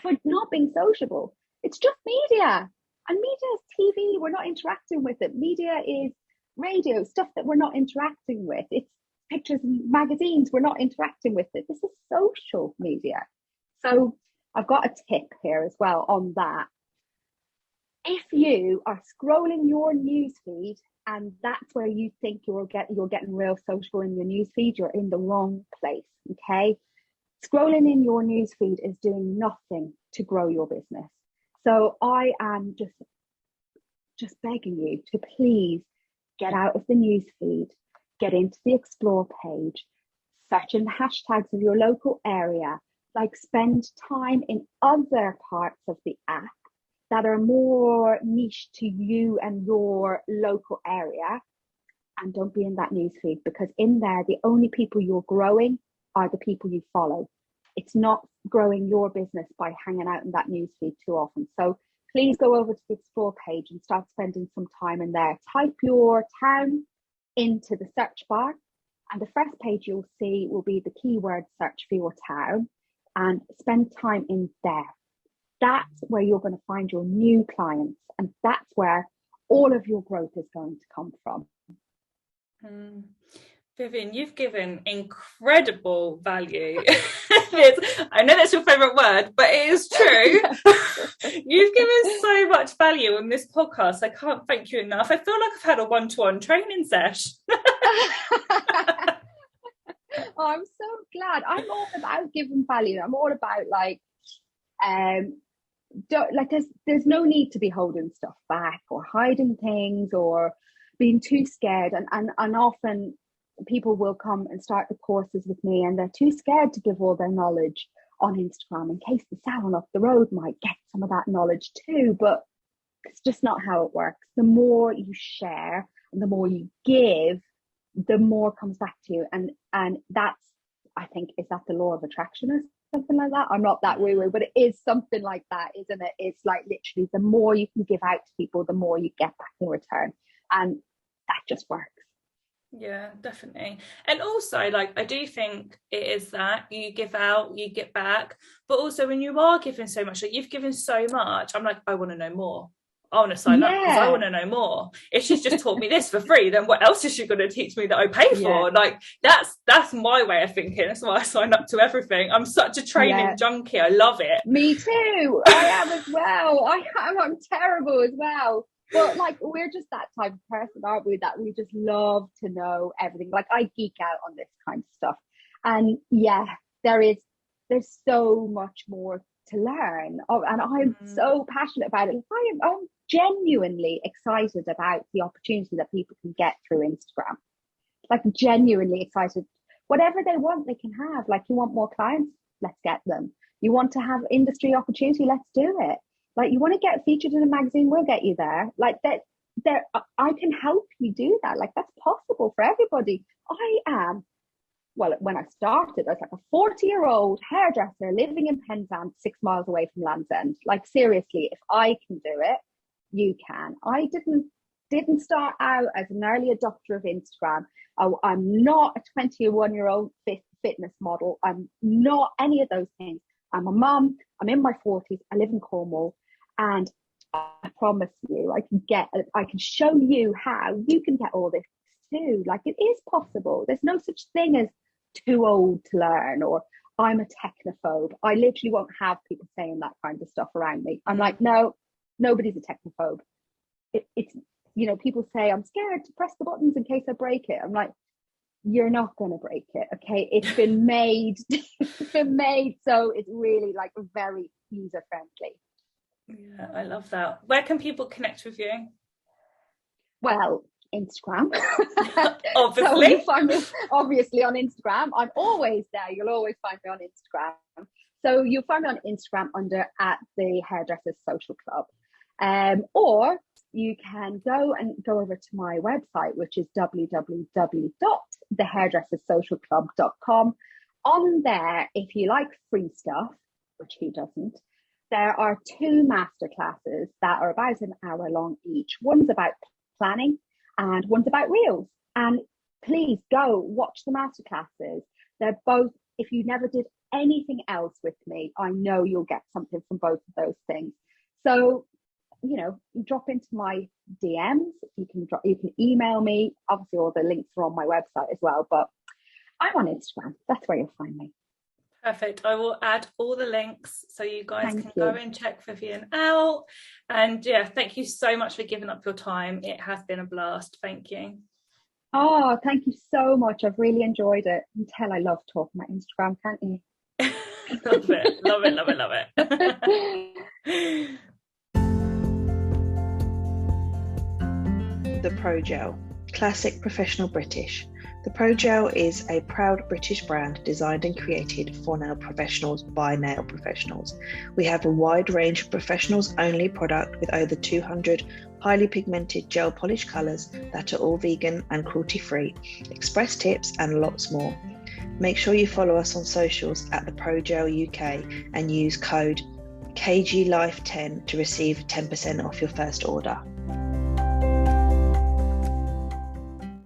we're not being sociable, it's just media. And media is TV, we're not interacting with it. Media is radio, stuff that we're not interacting with. It's pictures and magazines, we're not interacting with it. This is social media. So I've got a tip here as well on that. If you are scrolling your newsfeed and that's where you think you're getting real social in your newsfeed, you're in the wrong place, okay? Scrolling in your newsfeed is doing nothing to grow your business. So I am just begging you to please get out of the newsfeed, get into the explore page, search in the hashtags of your local area, spend time in other parts of the app that are more niche to you and your local area, and don't be in that newsfeed, because in there, the only people you're growing are the people you follow. It's not growing your business by hanging out in that newsfeed too often. So please go over to the Explore page and start spending some time in there. Type your town into the search bar, and the first page you'll see will be the keyword search for your town, and spend time in there. That's where you're going to find your new clients, and that's where all of your growth is going to come from. Vivienne, you've given incredible value. I know that's your favourite word, but it is true. You've given so much value on this podcast. I can't thank you enough. I feel like I've had a one-to-one training session. Oh, I'm so glad. I'm all about giving value. I'm all about there's no need to be holding stuff back or hiding things or being too scared. And often people will come and start the courses with me and they're too scared to give all their knowledge on Instagram in case the salon up the road might get some of that knowledge too. But it's just not how it works. The more you share and the more you give, the more comes back to you. And that's, I think, is that the law of attraction or something like that? I'm not that woo-woo, but it is something like that, isn't it? It's like literally the more you can give out to people, the more you get back in return. And that just works. Yeah, definitely. And also, I do think it is that you give out, you get back, but also when you are giving so much, you've given so much, I'm like, I want to know more. I want to sign up because I want to know more. If she's just taught me this for free, then what else is she going to teach me that I pay for? That's my way of thinking. That's why I sign up to everything. I'm such a training junkie. I love it. Me too. I am as well. I'm terrible as well. But we're just that type of person, aren't we? That we just love to know everything. I geek out on this kind of stuff. And there's so much more to learn. And I'm so passionate about it. I'm genuinely excited about the opportunity that people can get through Instagram. Genuinely excited. Whatever they want, they can have. You want more clients? Let's get them. You want to have industry opportunity? Let's do it. You want to get featured in a magazine? We'll get you there. I can help you do that. That's possible for everybody. When I started, I was a 40-year-old hairdresser living in Penzance, 6 miles away from Land's End. Seriously, if I can do it, you can. I didn't start out as an early adopter of Instagram. I'm not a 21-year-old fitness model. I'm not any of those things. I'm a mum. I'm in my 40s. I live in Cornwall. And I promise you, I can show you how you can get all this too. It is possible. There's no such thing as too old to learn or I'm a technophobe. I literally won't have people saying that kind of stuff around me. I'm no, nobody's a technophobe. It's people say I'm scared to press the buttons in case I break it. I'm you're not going to break it. Okay. It's been made. It's been made. So it's really very user friendly. Yeah, I love that. Where can people connect with you? Well, Instagram. Obviously. So you find me obviously on Instagram. I'm always there. You'll always find me on Instagram. So you'll find me on Instagram under the Hairdresser Social Club. Or you can go over to my website, which is www.thehairdressersocialclub.com. On there, if you like free stuff, which who doesn't, there are 2 masterclasses that are about an hour long each. One's about planning and one's about reels. And please go watch the masterclasses. They're both, if you never did anything else with me, I know you'll get something from both of those things. So, you drop into my DMs. You can email me. Obviously, all the links are on my website as well, but I'm on Instagram. That's where you'll find me. Perfect. I will add all the links so you guys can go and check Vivienne out. And thank you so much for giving up your time. It has been a blast. Thank you. Oh, thank you so much. I've really enjoyed it. You can tell I love talking about Instagram, can't you? Love it. Love it. Love it. Love it. TheProGel, classic professional British. TheProGel is a proud British brand designed and created for nail professionals by nail professionals. We have a wide range of professionals only product with over 200 highly pigmented gel polish colours that are all vegan and cruelty free, express tips and lots more. Make sure you follow us on socials at TheProGel UK and use code 𝐒𝐩𝐿IFE10 to receive 10% off your first order.